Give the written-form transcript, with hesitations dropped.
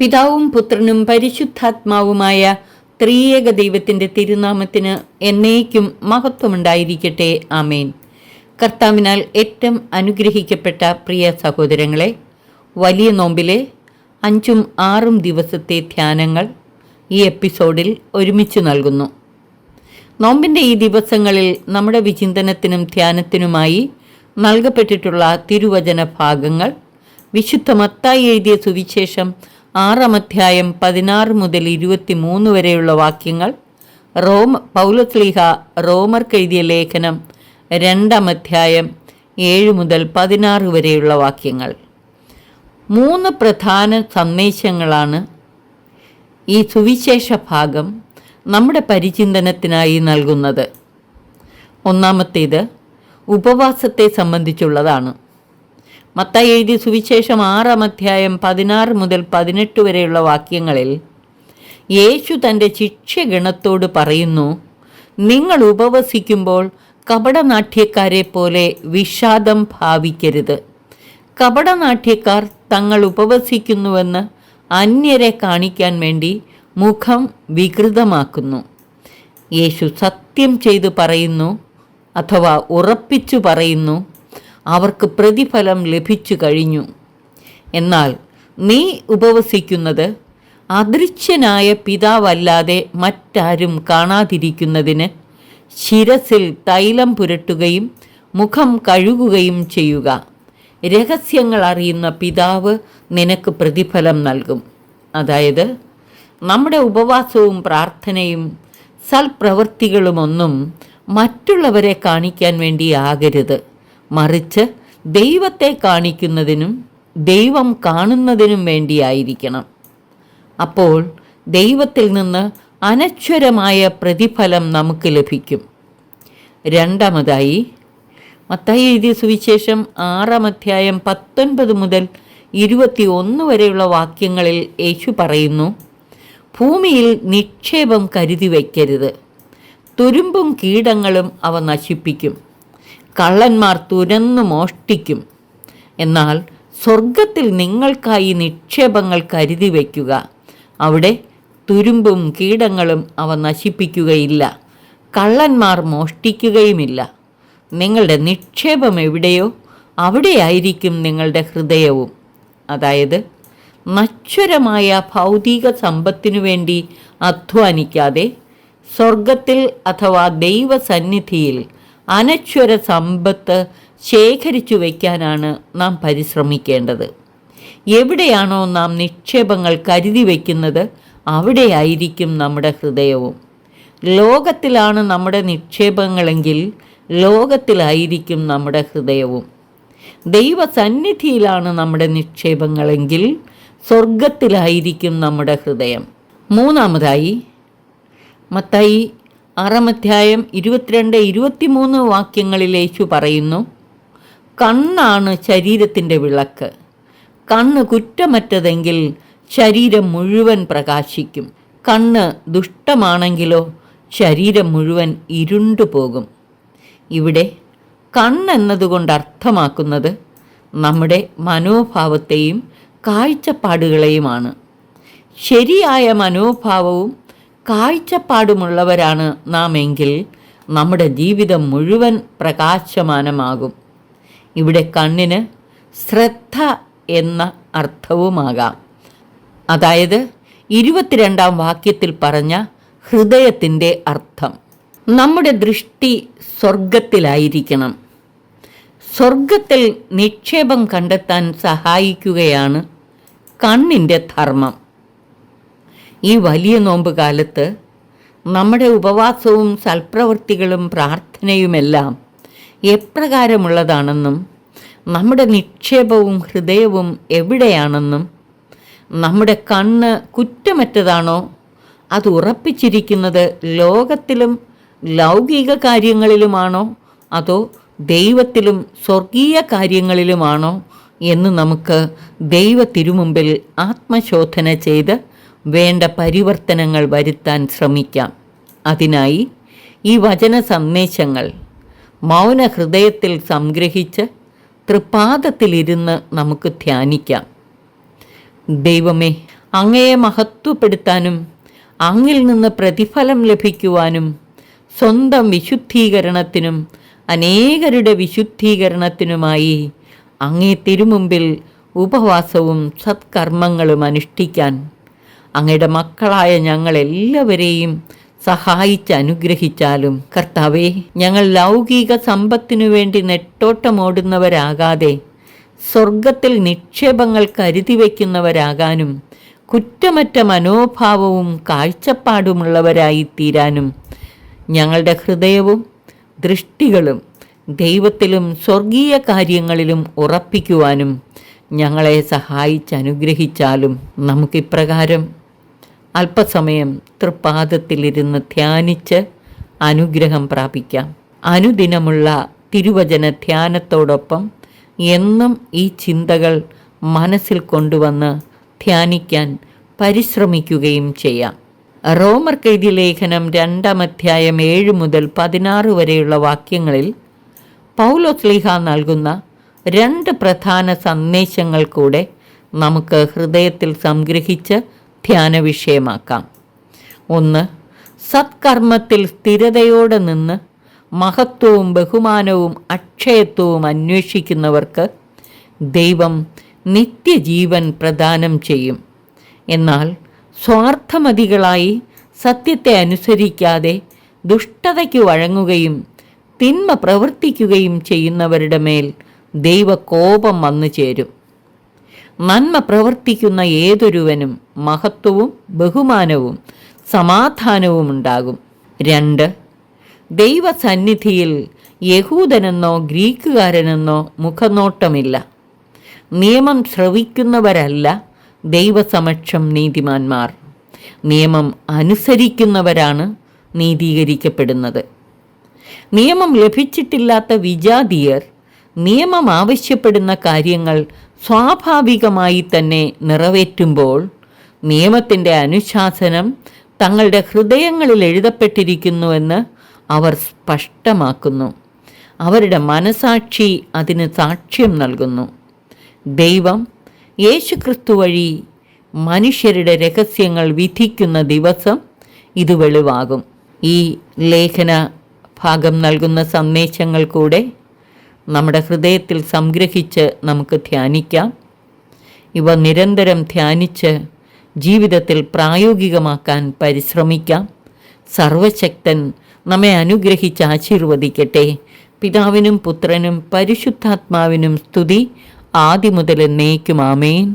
പിതാവും പുത്രനും പരിശുദ്ധാത്മാവുമായ ത്രിയേക ദൈവത്തിൻ്റെ തിരുനാമത്തിന് എന്നേക്കും മഹത്വമുണ്ടായിരിക്കട്ടെ. ആമേൻ. കർത്താവിനാൽ ഏറ്റവും അനുഗ്രഹിക്കപ്പെട്ട പ്രിയ സഹോദരങ്ങളെ, വലിയ നോമ്പിലെ 5ഉം 6ഉം ദിവസത്തെ ധ്യാനങ്ങൾ ഈ എപ്പിസോഡിൽ ഒരുമിച്ച് നൽകുന്നു. നോമ്പിൻ്റെ ഈ ദിവസങ്ങളിൽ നമ്മുടെ വിചിന്തനത്തിനും ധ്യാനത്തിനുമായി നൽകപ്പെട്ടിട്ടുള്ള തിരുവചന ഭാഗങ്ങൾ വിശുദ്ധ മത്തായി എഴുതിയ സുവിശേഷം 6-ാം അധ്യായം 16 മുതൽ 23 വരെയുള്ള വാക്യങ്ങൾ, പൗലോസ്ലീഹ റോമർക്ക് എഴുതിയ ലേഖനം 2-ാം അധ്യായം 7 മുതൽ 16 വരെയുള്ള വാക്യങ്ങൾ. 3 പ്രധാന സന്ദേശങ്ങളാണ് ഈ സുവിശേഷ ഭാഗം നമ്മുടെ പരിചിന്തനത്തിനായി നൽകുന്നത്. ഒന്നാമത്തേത് ഉപവാസത്തെ സംബന്ധിച്ചുള്ളതാണ്. മത്തായി എഴുതിയ സുവിശേഷം 6-ാം അധ്യായം 16 മുതൽ 18 വരെയുള്ള വാക്യങ്ങളിൽ യേശു തൻ്റെ ശിഷ്യഗണത്തോട് പറയുന്നു, നിങ്ങൾ ഉപവസിക്കുമ്പോൾ കപടനാട്യക്കാരെ പോലെ വിഷാദം ഭാവിക്കരുത്. കപടനാട്യക്കാർ തങ്ങൾ ഉപവസിക്കുന്നുവെന്ന് അന്യരെ കാണിക്കാൻ വേണ്ടി മുഖം വികൃതമാക്കുന്നു. യേശു സത്യം ചെയ്തു പറയുന്നു, അഥവാ ഉറപ്പിച്ചു പറയുന്നു, അവർക്ക് പ്രതിഫലം ലഭിച്ചു കഴിഞ്ഞു. എന്നാൽ നീ ഉപവസിക്കുന്നത് അദൃശ്യനായ പിതാവല്ലാതെ മറ്റാരും കാണാതിരിക്കുന്നതിന് ശിരസിൽ തൈലം പുരട്ടുകയും മുഖം കഴുകുകയും ചെയ്യുക. രഹസ്യങ്ങൾ അറിയുന്ന പിതാവ് നിനക്ക് പ്രതിഫലം നൽകും. അതായത് നമ്മുടെ ഉപവാസവും പ്രാർത്ഥനയും സൽപ്രവൃത്തികളുമൊന്നും മറ്റുള്ളവരെ കാണിക്കാൻ വേണ്ടി ആകരുത്, മറിച്ച് ദൈവത്തെ കാണിക്കുന്നതിനും ദൈവം കാണുന്നതിനും വേണ്ടിയായിരിക്കണം. അപ്പോൾ ദൈവത്തിൽ നിന്ന് അനശ്വരമായ പ്രതിഫലം നമുക്ക് ലഭിക്കും. രണ്ടാമതായി, മത്തായി എഴുതിയ സുവിശേഷം 6-ാം അധ്യായം 19 മുതൽ 21 വരെയുള്ള വാക്യങ്ങളിൽ യേശു പറയുന്നു, ഭൂമിയിൽ നിക്ഷേപം കരുതി വയ്ക്കരുത്. തുരുമ്പും കീടങ്ങളും അവ നശിപ്പിക്കും. കള്ളന്മാർ തുരന്നു മോഷ്ടിക്കും. എന്നാൽ സ്വർഗത്തിൽ നിങ്ങൾക്കായി നിക്ഷേപങ്ങൾ കരുതി വയ്ക്കുക. അവിടെ തുരുമ്പും കീടങ്ങളും അവ നശിപ്പിക്കുകയില്ല, കള്ളന്മാർ മോഷ്ടിക്കുകയുമില്ല. നിങ്ങളുടെ നിക്ഷേപം എവിടെയോ അവിടെയായിരിക്കും നിങ്ങളുടെ ഹൃദയവും. അതായത് നശ്വരമായ ഭൗതിക സമ്പത്തിനു വേണ്ടി അധ്വാനിക്കാതെ സ്വർഗത്തിൽ അഥവാ ദൈവസന്നിധിയിൽ അനശ്വര സമ്പത്ത് ശേഖരിച്ചു വയ്ക്കാനാണ് നാം പരിശ്രമിക്കേണ്ടത്. എവിടെയാണോ നാം നിക്ഷേപങ്ങൾ കരുതി വയ്ക്കുന്നത് അവിടെയായിരിക്കും നമ്മുടെ ഹൃദയവും. ലോകത്തിലാണ് നമ്മുടെ നിക്ഷേപങ്ങളെങ്കിൽ ലോകത്തിലായിരിക്കും നമ്മുടെ ഹൃദയവും. ദൈവസന്നിധിയിലാണ് നമ്മുടെ നിക്ഷേപങ്ങളെങ്കിൽ സ്വർഗത്തിലായിരിക്കും നമ്മുടെ ഹൃദയം. മൂന്നാമതായി, മത്തായി 6-ാം അധ്യായം 22-23 വാക്യങ്ങളിൽ യേശു പറയുന്നു, കണ്ണാണ് ശരീരത്തിൻ്റെ വിളക്ക്. കണ്ണ് കുറ്റമറ്റതെങ്കിൽ ശരീരം മുഴുവൻ പ്രകാശിക്കും. കണ്ണ് ദുഷ്ടമാണെങ്കിലോ ശരീരം മുഴുവൻ ഇരുണ്ടുപോകും. ഇവിടെ കണ്ണെന്നതുകൊണ്ട് അർത്ഥമാക്കുന്നത് നമ്മുടെ മനോഭാവത്തെയും കാഴ്ചപ്പാടുകളെയുമാണ്. ശരിയായ മനോഭാവവും കാഴ്ചപ്പാടുമുള്ളവരാണ് നാം എങ്കിൽ നമ്മുടെ ജീവിതം മുഴുവൻ പ്രകാശമാനമാകും. ഇവിടെ കണ്ണിന് ശ്രദ്ധ എന്ന അർത്ഥവുമാകാം. അതായത് 22-ാം വാക്യത്തിൽ പറഞ്ഞ ഹൃദയത്തിൻ്റെ അർത്ഥം. നമ്മുടെ ദൃഷ്ടി സ്വർഗത്തിലായിരിക്കണം. സ്വർഗത്തിൽ നിക്ഷേപം കണ്ടെത്താൻ സഹായിക്കുകയാണ് കണ്ണിൻ്റെ ധർമ്മം. ഈ വലിയ നോമ്പ് കാലത്ത് നമ്മുടെ ഉപവാസവും സൽപ്രവൃത്തികളും പ്രാർത്ഥനയുമെല്ലാം എപ്രകാരമുള്ളതാണെന്നും നമ്മുടെ നിക്ഷേപവും ഹൃദയവും എവിടെയാണെന്നും, നമ്മുടെ കണ്ണ് കുറ്റമറ്റതാണോ, അത് ഉറപ്പിച്ചിരിക്കുന്നത് ലോകത്തിലും ലൗകിക കാര്യങ്ങളിലുമാണോ അതോ ദൈവത്തിലും സ്വർഗീയ കാര്യങ്ങളിലുമാണോ എന്ന് നമുക്ക് ദൈവ തിരുമുമ്പിൽ ആത്മശോധന ചെയ്ത് വേണ്ട പരിവർത്തനങ്ങൾ വരുത്താൻ ശ്രമിക്കാം. അതിനായി ഈ വചന സന്ദേശങ്ങൾ മൗന ഹൃദയത്തിൽ സംഗ്രഹിച്ച് തൃപാദത്തിലിരുന്ന് നമുക്ക് ധ്യാനിക്കാം. ദൈവമേ, അങ്ങയെ മഹത്വപ്പെടുത്താനും അങ്ങിൽ നിന്ന് പ്രതിഫലം ലഭിക്കുവാനും സ്വന്തം വിശുദ്ധീകരണത്തിനും അനേകരുടെ വിശുദ്ധീകരണത്തിനുമായി അങ്ങേ തിരുമുമ്പിൽ ഉപവാസവും സത്കർമ്മങ്ങളും അനുഷ്ഠിക്കാൻ അങ്ങയുടെ മക്കളായ ഞങ്ങളെല്ലാവരെയും സഹായിച്ച് അനുഗ്രഹിച്ചാലും. കർത്താവേ, ഞങ്ങൾ ലൗകിക സമ്പത്തിനു വേണ്ടി നെട്ടോട്ടമോടുന്നവരാകാതെ സ്വർഗത്തിൽ നിക്ഷേപങ്ങൾ കരുതി വയ്ക്കുന്നവരാകാനും കുറ്റമറ്റ മനോഭാവവും കാഴ്ചപ്പാടുമുള്ളവരായി തീരാനും ഞങ്ങളുടെ ഹൃദയവും ദൃഷ്ടികളും ദൈവത്തിലും സ്വർഗീയ കാര്യങ്ങളിലും ഉറപ്പിക്കുവാനും ഞങ്ങളെ സഹായിച്ചനുഗ്രഹിച്ചാലും. നമുക്കിപ്രകാരം അല്പസമയം തൃപ്പാദത്തിലിരുന്ന് ധ്യാനിച്ച് അനുഗ്രഹം പ്രാപിക്കാം. അനുദിനമുള്ള തിരുവചന ധ്യാനത്തോടൊപ്പം എന്നും ഈ ചിന്തകൾ മനസ്സിൽ കൊണ്ടുവന്ന് ധ്യാനിക്കാൻ പരിശ്രമിക്കുകയും ചെയ്യാം. റോമർക്കെഴുതിയ ലേഖനം 2-ാം അധ്യായം 7 മുതൽ 16 വരെയുള്ള വാക്യങ്ങളിൽ പൗലോസ്ലീഹ നൽകുന്ന 2 പ്രധാന സന്ദേശങ്ങൾ കൂടെ നമുക്ക് ഹൃദയത്തിൽ സംഗ്രഹിച്ച് ധ്യാന വിഷയമാക്കാം. 1. സത്കർമ്മത്തിൽ സ്ഥിരതയോടെ നിന്ന് മഹത്വവും ബഹുമാനവും അക്ഷയത്വവും അന്വേഷിക്കുന്നവർക്ക് ദൈവം നിത്യജീവൻ പ്രദാനം ചെയ്യും. എന്നാൽ സ്വാർത്ഥമതികളായി സത്യത്തെ അനുസരിക്കാതെ ദുഷ്ടതയ്ക്ക് വഴങ്ങുകയും തിന്മ പ്രവർത്തിക്കുകയും ചെയ്യുന്നവരുടെ മേൽ ദൈവകോപം വന്നു ചേരും. നന്മ പ്രവർത്തിക്കുന്ന ഏതൊരുവനും മഹത്വവും ബഹുമാനവും സമാധാനവും ഉണ്ടാകും. 2. ദൈവസന്നിധിയിൽ യഹൂദനെന്നോ ഗ്രീക്കുകാരനെന്നോ മുഖനോട്ടമില്ല. നിയമം ശ്രവിക്കുന്നവരല്ല ദൈവസമക്ഷം നീതിമാന്മാർ. നിയമം അനുസരിക്കുന്നവരാണ് നീതീകരിക്കപ്പെടുന്നത്. നിയമം ലഭിച്ചിട്ടില്ലാത്ത വിജാതീയർ നിയമം ആവശ്യപ്പെടുന്ന കാര്യങ്ങൾ സ്വാഭാവികമായി തന്നെ നിറവേറ്റുമ്പോൾ നിയമത്തിൻ്റെ അനുശാസനം തങ്ങളുടെ ഹൃദയങ്ങളിൽ എഴുതപ്പെട്ടിരിക്കുന്നുവെന്ന് അവർ സ്പഷ്ടമാക്കുന്നു. അവരുടെ മനസാക്ഷി അതിന് സാക്ഷ്യം നൽകുന്നു. ദൈവം യേശുക്രിസ്തു വഴി മനുഷ്യരുടെ രഹസ്യങ്ങൾ വിധിക്കുന്ന ദിവസം ഇത് വെളിവാകും. ഈ ലേഖന ഭാഗം നൽകുന്ന സന്ദേശങ്ങൾ കൂടെ നമ്മുടെ ഹൃദയത്തിൽ സംഗ്രഹിച്ച് നമുക്ക് ധ്യാനിക്കാം. ഇവ നിരന്തരം ധ്യാനിച്ച് ജീവിതത്തിൽ പ്രായോഗികമാക്കാൻ പരിശ്രമിക്കാം. സർവശക്തൻ നമ്മെ അനുഗ്രഹിച്ച് ആശീർവദിക്കട്ടെ. പിതാവിനും പുത്രനും പരിശുദ്ധാത്മാവിനും സ്തുതി, ആദിമുതൽ എന്നേക്കും. ആമേൻ.